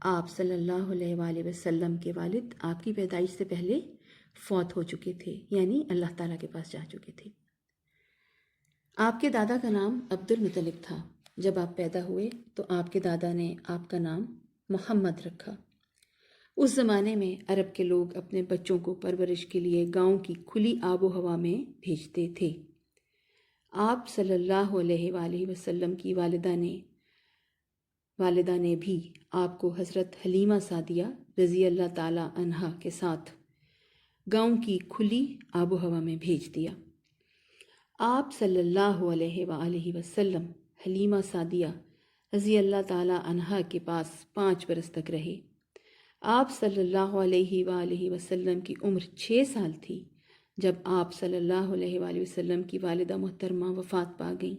آپ صلی اللہ علیہ وآلہ وسلم کے والد آپ کی پیدائش سے پہلے فوت ہو چکے تھے، یعنی اللہ تعالیٰ کے پاس جا چکے تھے۔ آپ کے دادا کا نام عبد المطلب تھا۔ جب آپ پیدا ہوئے تو آپ کے دادا نے آپ کا نام محمد رکھا۔ اس زمانے میں عرب کے لوگ اپنے بچوں کو پرورش کے لیے گاؤں کی کھلی آب و ہوا میں بھیجتے تھے۔ آپ صلی اللہ علیہ وآلہ وسلم کی والدہ نے بھی آپ کو حضرت حلیمہ سعدیہ رضی اللہ تعالی عنہا کے ساتھ گاؤں کی کھلی آب و ہوا میں بھیج دیا۔ آپ صلی اللہ علیہ وآلہ وسلم حلیمہ سعدیہ رضی اللہ تعالی عنہا کے پاس 5 برس تک رہے۔ آپ صلی اللہ علیہ وآلہ وسلم کی عمر 6 سال تھی جب آپ صلی اللہ علیہ وآلہ وسلم کی والدہ محترمہ وفات پا گئیں۔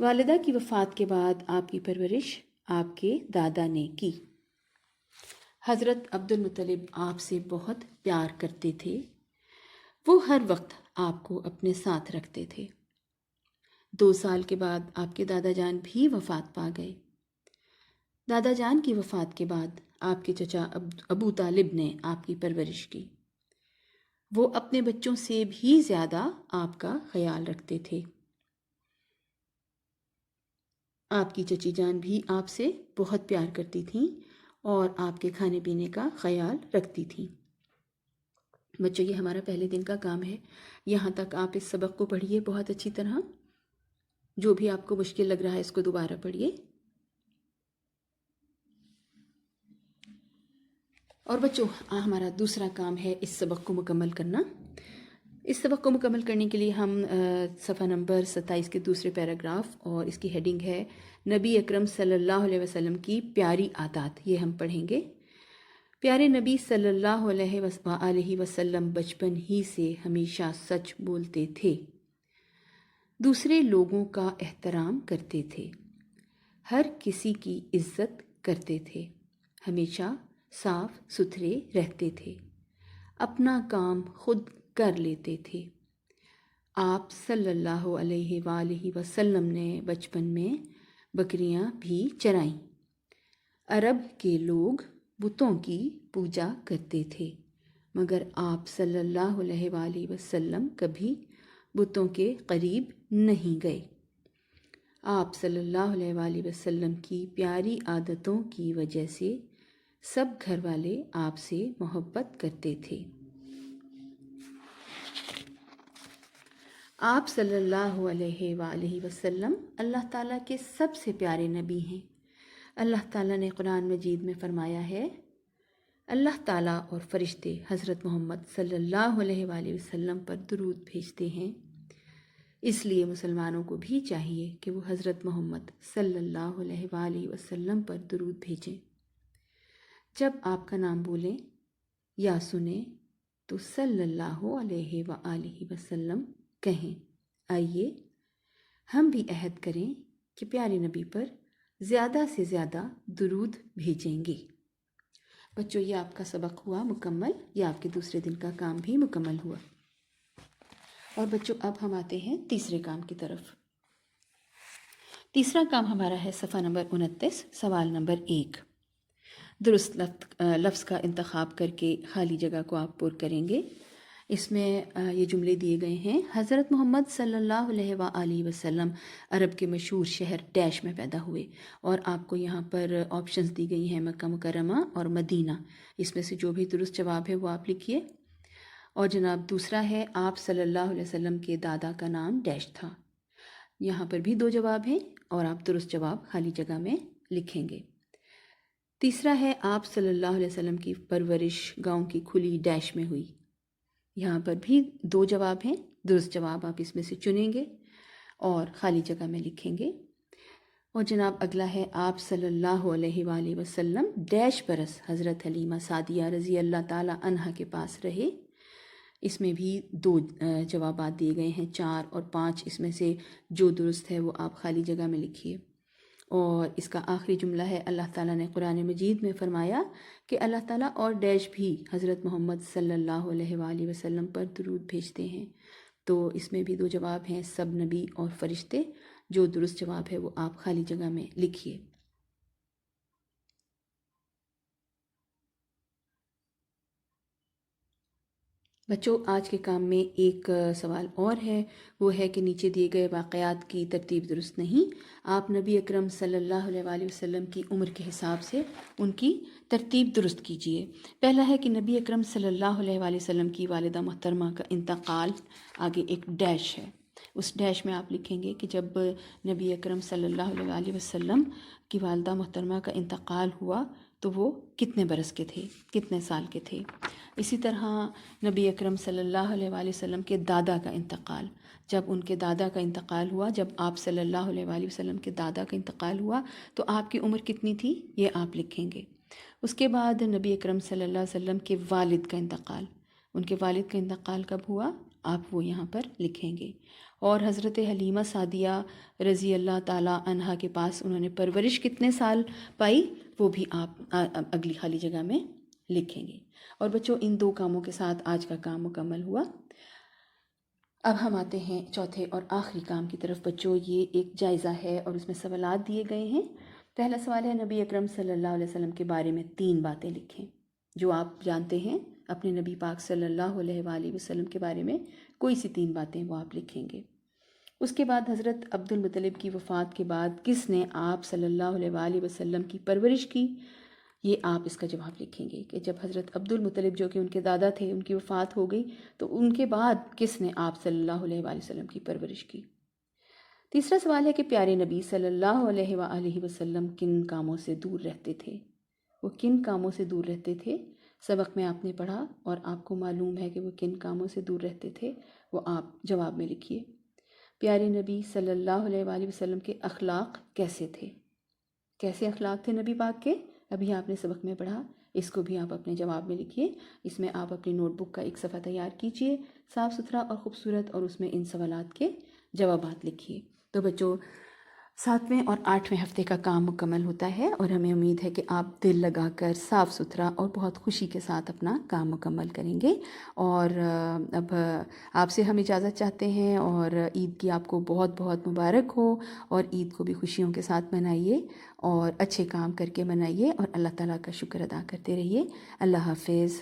والدہ کی وفات کے بعد آپ کی پرورش آپ کے دادا نے کی۔ حضرت عبد المطلب آپ سے بہت پیار کرتے تھے۔ وہ ہر وقت آپ کو اپنے ساتھ رکھتے تھے۔ 2 سال کے بعد آپ کے دادا جان بھی وفات پا گئے۔ دادا جان کی وفات کے بعد آپ کے چچا ابو طالب نے آپ کی پرورش کی۔ وہ اپنے بچوں سے بھی زیادہ آپ کا خیال رکھتے تھے۔ آپ کی چچی جان بھی آپ سے بہت پیار کرتی تھیں اور آپ کے کھانے پینے کا خیال رکھتی تھیں۔ بچوں، یہ ہمارا پہلے دن کا کام ہے۔ یہاں تک آپ اس سبق کو پڑھیے بہت اچھی طرح۔ جو بھی آپ کو مشکل لگ رہا ہے اس کو دوبارہ پڑھیے۔ اور بچوں، ہمارا دوسرا کام ہے اس سبق کو مکمل کرنا۔ اس سبق کو مکمل کرنے کے لیے ہم صفحہ نمبر 27 کے دوسرے پیراگراف اور اس کی ہیڈنگ ہے نبی اکرم صلی اللہ علیہ وسلم کی پیاری عادات، یہ ہم پڑھیں گے۔ پیارے نبی صلی اللہ علیہ وسلم بچپن ہی سے ہمیشہ سچ بولتے تھے، دوسرے لوگوں کا احترام کرتے تھے، ہر کسی کی عزت کرتے تھے، ہمیشہ صاف ستھرے رہتے تھے، اپنا کام خود کر لیتے تھے۔ آپ صلی اللہ علیہ وآلہ وسلم نے بچپن میں بکریاں بھی چرائیں۔ عرب کے لوگ بتوں کی پوجا کرتے تھے، مگر آپ صلی اللہ علیہ وآلہ وسلم کبھی بتوں کے قریب نہیں گئے۔ آپ صلی اللہ علیہ وآلہ وسلم کی پیاری عادتوں کی وجہ سے سب گھر والے آپ سے محبت کرتے تھے۔ آپ صلی اللہ علیہ وآلہ وسلم اللہ تعالیٰ کے سب سے پیارے نبی ہیں۔ اللہ تعالیٰ نے قرآن مجید میں فرمایا ہے، اللہ تعالیٰ اور فرشتے حضرت محمد صلی اللہ علیہ وآلہ وسلم پر درود بھیجتے ہیں، اس لیے مسلمانوں کو بھی چاہیے کہ وہ حضرت محمد صلی اللہ علیہ وآلہ وسلم پر درود بھیجیں۔ جب آپ کا نام بولیں یا سنیں تو صلی اللہ علیہ وآلہ وسلم کہیں۔ آئیے ہم بھی عہد کریں کہ پیارے نبی پر زیادہ سے زیادہ درود بھیجیں گے۔ بچوں، یہ آپ کا سبق ہوا مکمل، یہ آپ کے دوسرے دن کا کام بھی مکمل ہوا۔ اور بچوں، اب ہم آتے ہیں تیسرے کام کی طرف۔ تیسرا کام ہمارا ہے صفحہ نمبر 29، سوال نمبر 1۔ درست لفظ کا انتخاب کر کے خالی جگہ کو آپ پر کریں گے۔ اس میں یہ جملے دیے گئے ہیں، حضرت محمد صلی اللہ علیہ وآلہ وسلم عرب کے مشہور شہر ڈیش میں پیدا ہوئے، اور آپ کو یہاں پر آپشنز دی گئی ہیں مکہ مکرمہ اور مدینہ۔ اس میں سے جو بھی درست جواب ہے وہ آپ لکھیے۔ اور جناب دوسرا ہے، آپ صلی اللہ علیہ وسلم کے دادا کا نام ڈیش تھا۔ یہاں پر بھی 2 جواب ہیں اور آپ درست جواب خالی جگہ میں لکھیں گے۔ تیسرا ہے، آپ صلی اللہ علیہ وسلم کی پرورش گاؤں کی کھلی ڈیش میں ہوئی۔ یہاں پر بھی 2 جواب ہیں، درست جواب آپ اس میں سے چنیں گے اور خالی جگہ میں لکھیں گے۔ اور جناب اگلا ہے، آپ صلی اللہ علیہ وآلہ وسلم ڈیش برس حضرت حلیمہ سعدیہ رضی اللہ تعالی عنہا کے پاس رہے۔ اس میں بھی 2 جوابات دیے گئے ہیں، 4 اور 5، اس میں سے جو درست ہے وہ آپ خالی جگہ میں لکھیے۔ اور اس کا آخری جملہ ہے، اللہ تعالیٰ نے قرآن مجید میں فرمایا کہ اللہ تعالیٰ اور ڈیش بھی حضرت محمد صلی اللہ علیہ وآلہ وسلم پر درود بھیجتے ہیں۔ تو اس میں بھی 2 جواب ہیں، سب نبی اور فرشتے۔ جو درست جواب ہے وہ آپ خالی جگہ میں لکھیے۔ بچوں آج کے کام میں ایک سوال اور ہے، وہ ہے کہ نیچے دیے گئے واقعات کی ترتیب درست نہیں، آپ نبی اکرم صلی اللہ علیہ وآلہ وسلم کی عمر کے حساب سے ان کی ترتیب درست کیجیے۔ پہلا ہے کہ نبی اکرم صلی اللہ علیہ وآلہ وسلم کی والدہ محترمہ کا انتقال، آگے ایک ڈیش ہے، اس ڈیش میں آپ لکھیں گے کہ جب نبی اکرم صلی اللہ علیہ وآلہ وسلم کی والدہ محترمہ کا انتقال ہوا تو وہ کتنے برس کے تھے، کتنے سال کے تھے۔ اسی طرح نبی اکرم صلی اللہ علیہ وآلہ وسلم کے دادا کا انتقال، جب ان کے دادا کا انتقال ہوا، جب آپ صلی اللہ علیہ وآلہ وسلم کے دادا کا انتقال ہوا تو آپ کی عمر کتنی تھی، یہ آپ لکھیں گے۔ اس کے بعد نبی اکرم صلی اللہ علیہ وسلم کے والد کا انتقال، ان کے والد کا انتقال کب ہوا، آپ وہ یہاں پر لکھیں گے۔ اور حضرت حلیمہ سعدیہ رضی اللہ تعالیٰ عنہا کے پاس انہوں نے پرورش کتنے سال پائی، وہ بھی آپ اگلی خالی جگہ میں لکھیں گے۔ اور بچوں ان دو کاموں کے ساتھ آج کا کام مکمل ہوا۔ اب ہم آتے ہیں چوتھے اور آخری کام کی طرف۔ بچوں یہ ایک جائزہ ہے اور اس میں سوالات دیے گئے ہیں۔ پہلا سوال ہے، نبی اکرم صلی اللہ علیہ وسلم کے بارے میں 3 باتیں لکھیں جو آپ جانتے ہیں اپنے نبی پاک صلی اللہ علیہ وآلہ وسلم کے بارے میں، کوئی سی 3 باتیں وہ آپ لکھیں گے۔ اس کے بعد حضرت عبد المطلب کی وفات کے بعد کس نے آپ صلی اللہ علیہ وآلہ وسلم کی پرورش کی، یہ آپ اس کا جواب لکھیں گے کہ جب حضرت عبد المطلب جو کہ ان کے دادا تھے ان کی وفات ہو گئی تو ان کے بعد کس نے آپ صلی اللہ علیہ وآلہ وسلم کی پرورش کی۔ تیسرا سوال ہے کہ پیارے نبی صلی اللہ علیہ وآلہ وسلم کن کاموں سے دور رہتے تھے، وہ کن کاموں سے دور رہتے تھے۔ سبق میں آپ نے پڑھا اور آپ کو معلوم ہے کہ وہ کن کاموں سے دور رہتے تھے، وہ آپ جواب میں لکھیے۔ پیارے نبی صلی اللہ علیہ وآلہ وسلم کے اخلاق کیسے تھے، کیسے اخلاق تھے نبی پاک کے، ابھی آپ نے سبق میں پڑھا، اس کو بھی آپ اپنے جواب میں لکھیے۔ اس میں آپ اپنی نوٹ بک کا ایک صفحہ تیار کیجئے، صاف ستھرا اور خوبصورت، اور اس میں ان سوالات کے جوابات لکھیے۔ تو بچوں 7ویں اور 8ویں ہفتے کا کام مکمل ہوتا ہے اور ہمیں امید ہے کہ آپ دل لگا کر صاف ستھرا اور بہت خوشی کے ساتھ اپنا کام مکمل کریں گے۔ اور اب آپ سے ہم اجازت چاہتے ہیں، اور عید کی آپ کو بہت بہت مبارک ہو، اور عید کو بھی خوشیوں کے ساتھ منائیے اور اچھے کام کر کے منائیے، اور اللہ تعالیٰ کا شکر ادا کرتے رہیے۔ اللہ حافظ۔